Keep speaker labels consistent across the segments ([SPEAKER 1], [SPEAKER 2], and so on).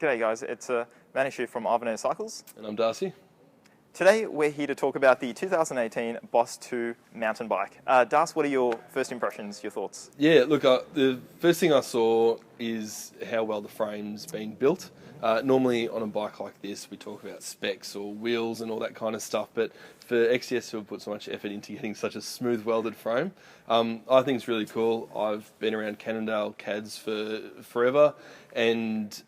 [SPEAKER 1] G'day guys, it's Manish here from Ivanhoe Cycles.
[SPEAKER 2] And I'm Darcy.
[SPEAKER 1] Today we're here to talk about the 2018 Boss 2 mountain bike. Darcy, what are your first impressions, your thoughts?
[SPEAKER 2] Yeah, look, the first thing I saw is how well the frame's been built. Normally on a bike like this we talk about specs or wheels and all that kind of stuff, but for XDS to have put so much effort into getting such a smooth welded frame, I think it's really cool. I've been around Cannondale CADs for forever, and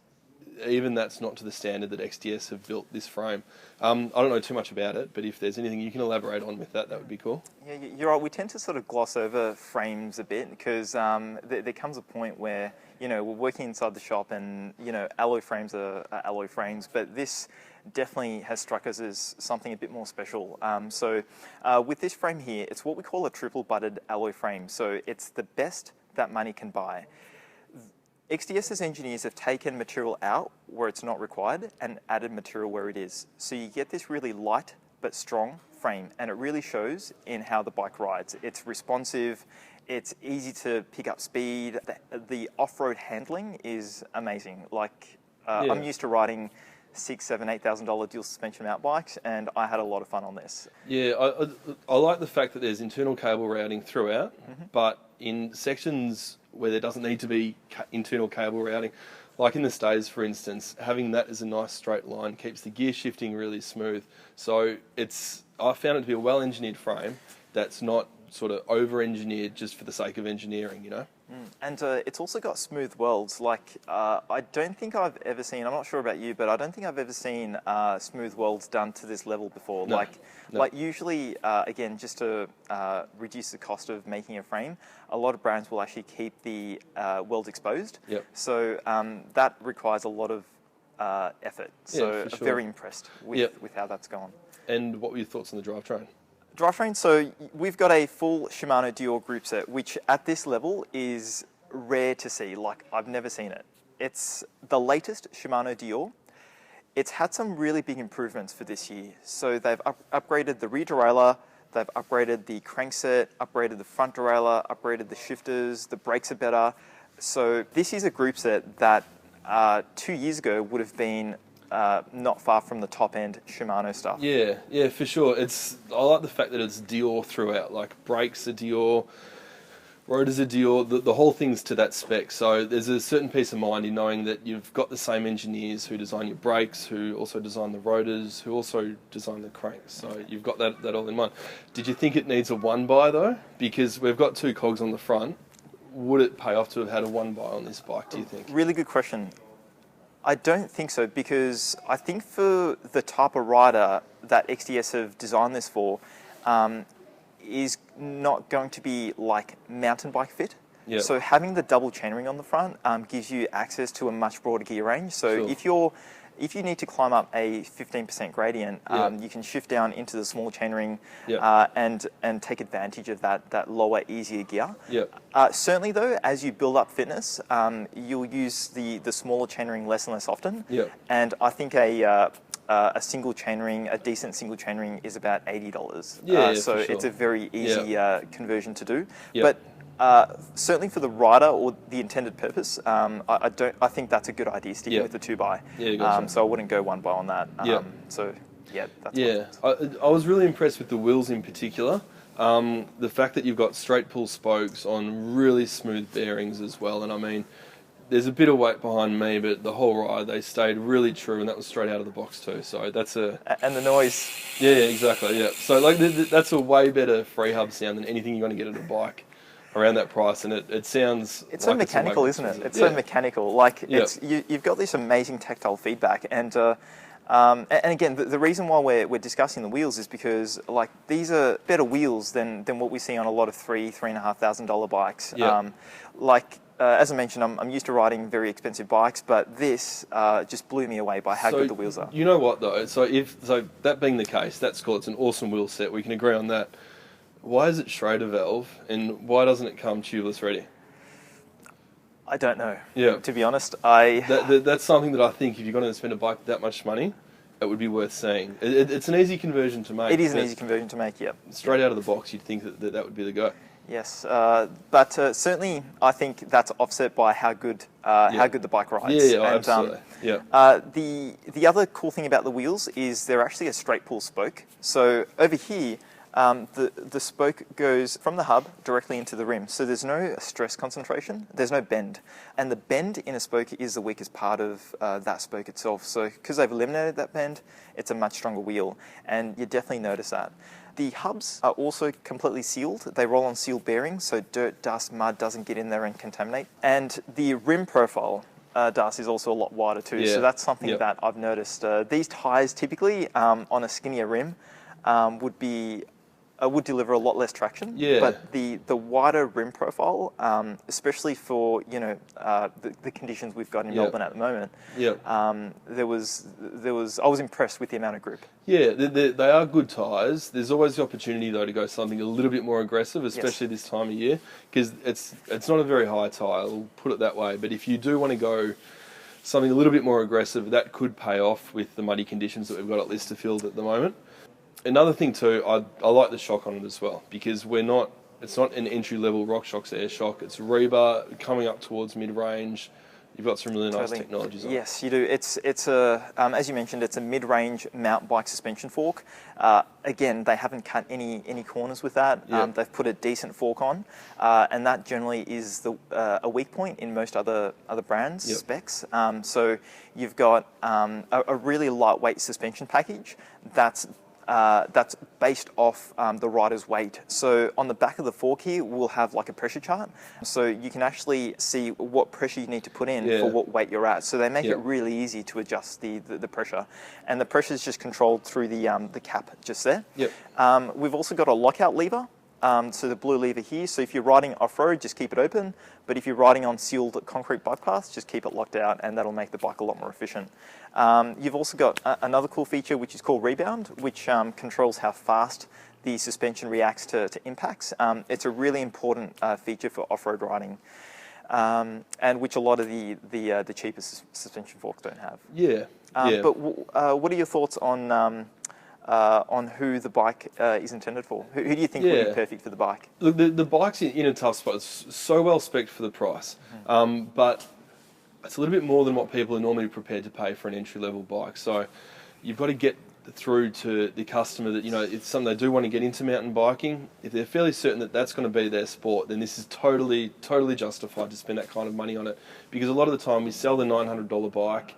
[SPEAKER 2] even that's not to the standard that XDS have built this frame. I don't know too much about it, but if there's anything you can elaborate on with that, that would be cool.
[SPEAKER 1] Yeah, you're right. We tend to sort of gloss over frames a bit because there comes a point where, you know, we're working inside the shop and, you know, alloy frames are alloy frames, but this definitely has struck us as something a bit more special. With this frame here, it's what we call a triple butted alloy frame. So it's the best that money can buy. XDS's engineers have taken material out where it's not required and added material where it is. So you get this really light but strong frame, and it really shows in how the bike rides. It's responsive, it's easy to pick up speed. The off-road handling is amazing. Like, I'm used to riding $6,000, $7,000, $8,000 dual suspension mount bikes, and I had a lot of fun on this.
[SPEAKER 2] Yeah, I like the fact that there's internal cable routing throughout, but in sections where there doesn't need to be internal cable routing, like in the stays for instance, having that as a nice straight line keeps the gear shifting really smooth. So I found it to be a well-engineered frame that's not sort of over-engineered just for the sake of engineering, you know?
[SPEAKER 1] And it's also got smooth welds. Like, I don't think I've ever seen, I'm not sure about you, but I don't think I've ever seen smooth welds done to this level before.
[SPEAKER 2] No,
[SPEAKER 1] like usually, again, just to reduce the cost of making a frame, a lot of brands will actually keep the welds exposed.
[SPEAKER 2] Yep.
[SPEAKER 1] So that requires a lot of effort. So
[SPEAKER 2] Yeah,
[SPEAKER 1] I'm
[SPEAKER 2] for sure.
[SPEAKER 1] very impressed with how that's gone.
[SPEAKER 2] And what were your thoughts on the drivetrain?
[SPEAKER 1] Drivetrain, so we've got a full Shimano Dior group set, which at this level is rare to see. Like, I've never seen it. It's the latest Shimano Dior. It's had some really big improvements for this year. So they've upgraded the rear derailleur, they've upgraded the crankset, upgraded the front derailleur, upgraded the shifters, the brakes are better. So this is a group set that 2 years ago would have been not far from the top end Shimano stuff.
[SPEAKER 2] Yeah, for sure. I like the fact that it's Dior throughout. Like, brakes are Dior, rotors are Dior. The whole thing's to that spec. So there's a certain peace of mind in knowing that you've got the same engineers who design your brakes, who also design the rotors, who also design the cranks. So you've got that all in mind. Did you think it needs a one by though? Because we've got two cogs on the front. Would it pay off to have had a one by on this bike, do you think?
[SPEAKER 1] Really good question. I don't think so, because I think for the type of rider that XDS have designed this for, is not going to be like mountain bike fit.
[SPEAKER 2] Yep.
[SPEAKER 1] So having the double chainring on the front gives you access to a much broader gear range. So
[SPEAKER 2] Sure.
[SPEAKER 1] if you need to climb up a 15% gradient, you can shift down into the small chainring and take advantage of that lower, easier gear.
[SPEAKER 2] Yep.
[SPEAKER 1] Certainly though, as you build up fitness, you'll use the smaller chainring less and less often.
[SPEAKER 2] Yep.
[SPEAKER 1] And I think a single chainring, a decent single chainring, is about $80. So
[SPEAKER 2] for sure.
[SPEAKER 1] it's a very easy conversion to do.
[SPEAKER 2] Yep.
[SPEAKER 1] But certainly for the rider or the intended purpose, I think that's a good idea, sticking with the 2x.
[SPEAKER 2] Yeah, gotcha.
[SPEAKER 1] So I wouldn't go 1x on that. So yeah, that's
[SPEAKER 2] I was really impressed with the wheels in particular. The fact that you've got straight pull spokes on really smooth bearings as well, and I mean, there's a bit of weight behind me, but the whole ride they stayed really true, and that was straight out of the box too. So that's
[SPEAKER 1] and the noise.
[SPEAKER 2] Yeah, exactly. Yeah. So like that's a way better free hub sound than anything you're going to get at a bike around that price, and it sounds.
[SPEAKER 1] It's so mechanical, isn't it? It's so mechanical. Like you've got this amazing tactile feedback, and again, the reason why we're discussing the wheels is because like these are better wheels than what we see on a lot of $3,500 bikes. As I mentioned, I'm used to riding very expensive bikes, but this just blew me away by how good the wheels are.
[SPEAKER 2] You know what though? So that being the case, that's cool. It's an awesome wheel set. We can agree on that. Why is it Schrader valve, and why doesn't it come tubeless ready?
[SPEAKER 1] I don't know.
[SPEAKER 2] Yeah.
[SPEAKER 1] To be honest,
[SPEAKER 2] that's something that I think if you're going to spend a bike that much money, it would be worth seeing. It's an easy conversion to make.
[SPEAKER 1] It is an easy conversion to make. Yeah.
[SPEAKER 2] Straight out of the box, you'd think that would be the go.
[SPEAKER 1] Yes, but certainly I think that's offset by how good the bike rides.
[SPEAKER 2] Yeah,
[SPEAKER 1] and,
[SPEAKER 2] absolutely. Yeah.
[SPEAKER 1] The other cool thing about the wheels is they're actually a straight pull spoke. So over here, the spoke goes from the hub directly into the rim. So there's no stress concentration, there's no bend. And the bend in a spoke is the weakest part of that spoke itself. So because they've eliminated that bend, it's a much stronger wheel. And you definitely notice that. The hubs are also completely sealed. They roll on sealed bearings, so dirt, dust, mud doesn't get in there and contaminate. And the rim profile, Darcy, is also a lot wider too.
[SPEAKER 2] Yeah.
[SPEAKER 1] So that's something that I've noticed. These tyres typically on a skinnier rim would deliver a lot less traction.
[SPEAKER 2] Yeah.
[SPEAKER 1] But the wider rim profile, especially for the conditions we've got in Melbourne at the moment, I was impressed with the amount of grip.
[SPEAKER 2] Yeah, they are good tyres. There's always the opportunity though to go something a little bit more aggressive, especially this time of year, because it's not a very high tyre. We'll put it that way. But if you do want to go something a little bit more aggressive, that could pay off with the muddy conditions that we've got at Listerfield at the moment. Another thing too, I like the shock on it as well, because it's not an entry-level RockShox air shock. It's rebar coming up towards mid-range. You've got some really nice technologies on it.
[SPEAKER 1] Yes, you do. It's as you mentioned, it's a mid-range mountain bike suspension fork. Again, they haven't cut any corners with that. They've put a decent fork on, and that generally is a weak point in most other brands' specs. So you've got a really lightweight suspension package that's based off the rider's weight. So on the back of the fork here, we'll have like a pressure chart. So you can actually see what pressure you need to put in for what weight you're at. So they make it really easy to adjust the pressure. And the pressure is just controlled through the cap just there. We've also got a lockout lever. So the blue lever here, so if you're riding off-road, just keep it open. But if you're riding on sealed concrete bike paths, just keep it locked out, and that'll make the bike a lot more efficient. You've also got another cool feature, which is called Rebound, which controls how fast the suspension reacts to impacts. It's a really important feature for off-road riding, and which a lot of the cheapest suspension forks don't have. But what are your thoughts on who the bike is intended for? Who do you think would be perfect for the bike?
[SPEAKER 2] Look, the bike's in a tough spot. It's so well spec'd for the price, but it's a little bit more than what people are normally prepared to pay for an entry-level bike. So you've got to get through to the customer that, it's something they do want to get into mountain biking. If they're fairly certain that that's going to be their sport, then this is totally justified to spend that kind of money on it. Because a lot of the time we sell the $900 bike,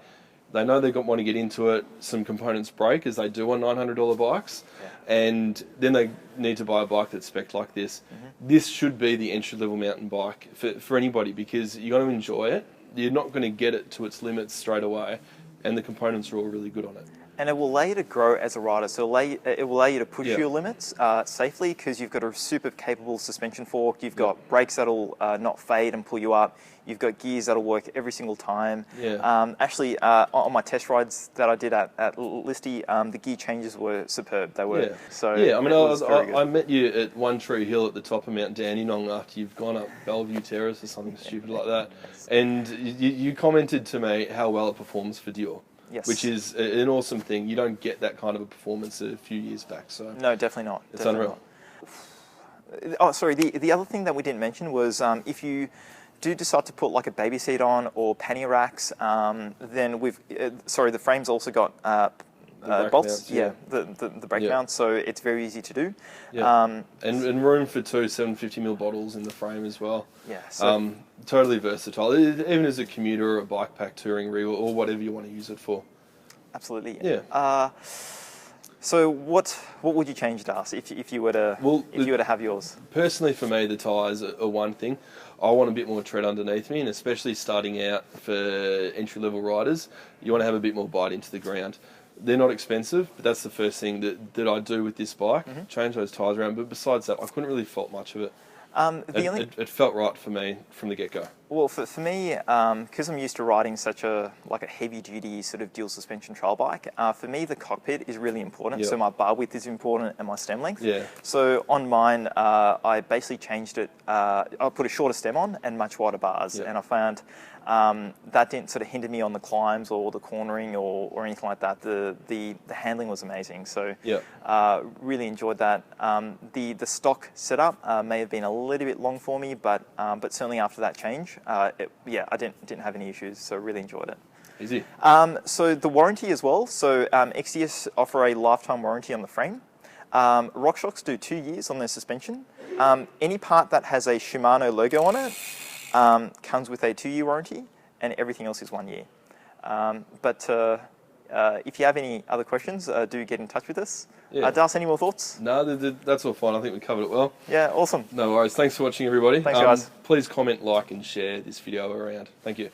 [SPEAKER 2] they know they want to get into it, some components break, as they do on $900 bikes, and then they need to buy a bike that's spec'd like this. This should be the entry-level mountain bike for anybody, because you're going to enjoy it. You're not going to get it to its limits straight away, and the components are all really good on it.
[SPEAKER 1] And it will allow you to grow as a rider. So it will allow you to push your limits safely, because you've got a super capable suspension fork. You've got brakes that'll not fade and pull you up. You've got gears that'll work every single time. Actually, on my test rides that I did at Listy, the gear changes were superb. They were.
[SPEAKER 2] I met you at One Tree Hill at the top of Mount Dandenong after you've gone up Bellevue Terrace or something stupid like that, and you commented to me how well it performs for Dior. Which is an awesome thing. You don't get that kind of a performance a few years back. So
[SPEAKER 1] no, definitely not.
[SPEAKER 2] It's unreal.
[SPEAKER 1] Oh, sorry. The other thing that we didn't mention was if you do decide to put like a baby seat on or pannier racks, then the frame's also got bolts. The brake mounts, so it's very easy to do.
[SPEAKER 2] And room for two 750ml bottles in the frame as well.
[SPEAKER 1] So
[SPEAKER 2] totally versatile, even as a commuter or a bike pack touring rig or whatever you want to use it for.
[SPEAKER 1] Absolutely. So what would you change, Darcy, if you were to have yours?
[SPEAKER 2] Personally, for me, the tyres are one thing. I want a bit more tread underneath me, and especially starting out for entry-level riders, you want to have a bit more bite into the ground. They're not expensive, but that's the first thing that I do with this bike, change those tyres around. But besides that, I couldn't really fault much of it. It felt right for me from the get-go.
[SPEAKER 1] Well, for me, because I'm used to riding such a heavy-duty sort of dual suspension trail bike, for me the cockpit is really important. So my bar width is important and my stem length. So on mine, I basically changed it. I put a shorter stem on and much wider bars, and I found that didn't sort of hinder me on the climbs or the cornering or anything like that. The handling was amazing. So really enjoyed that. The stock setup may have been a little bit long for me, but certainly after that change, I didn't have any issues. So really enjoyed it.
[SPEAKER 2] Easy.
[SPEAKER 1] So the warranty as well. So XDS offer a lifetime warranty on the frame. RockShox do 2 years on their suspension. Any part that has a Shimano logo on it comes with a 2-year warranty, and everything else is 1 year. If you have any other questions, do get in touch with us. Darcy, any more thoughts?
[SPEAKER 2] No, that's all fine. I think we covered it well.
[SPEAKER 1] Yeah, awesome.
[SPEAKER 2] No worries. Thanks for watching, everybody.
[SPEAKER 1] Thanks, guys.
[SPEAKER 2] Please comment, like, and share this video around. Thank you.